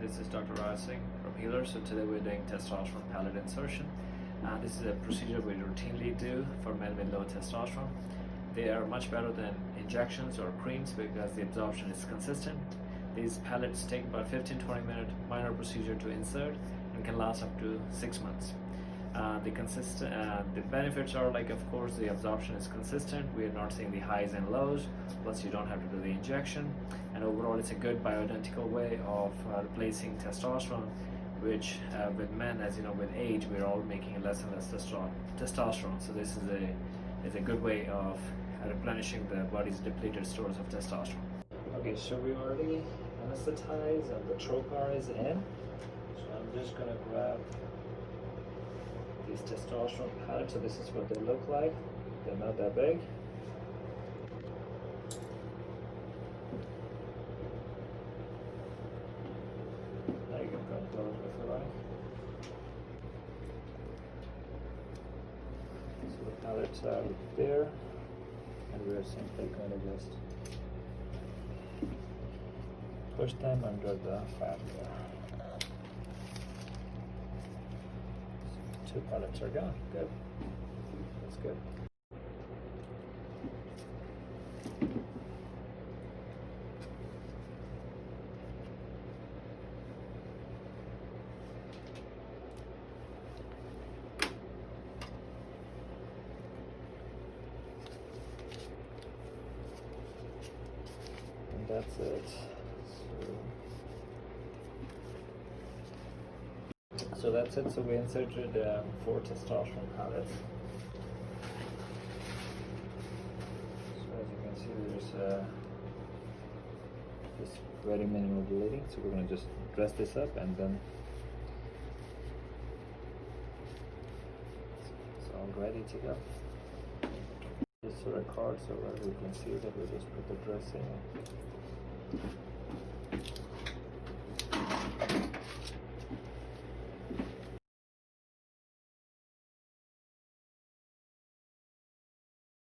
this is Dr. Raj Singh from Healor. So today we're doing testosterone pellet insertion. This is a procedure we routinely do for men with low testosterone. They are much better than injections or creams because the absorption is consistent. These pellets take about 15-20 minute minor procedure to insert and can last up to 6 months. The benefits are, like, of course, the absorption is consistent. We are not seeing the highs and lows. Plus, you don't have to do the injection, and overall, it's a good bioidentical way of replacing testosterone. Which, with men, as you know, with age, we're all making less and less testosterone. So this is a good way of replenishing the body's depleted stores of testosterone. Okay, so we already anesthetized and the trocar is in. So I'm just gonna grab these testosterone pellets. So this is what they look like. They're not that big. Now you can come close if you like. So the pellets are there, and we're simply going to just push them under the fat there. Two pellets are gone. Good. That's good. And that's it. So that's it. So we inserted 4 testosterone pellets. So as you can see, there's just very minimal bleeding. So we're going to just dress this up, and then it's all ready to go. Just to record so that we can see that we just put the dressing in.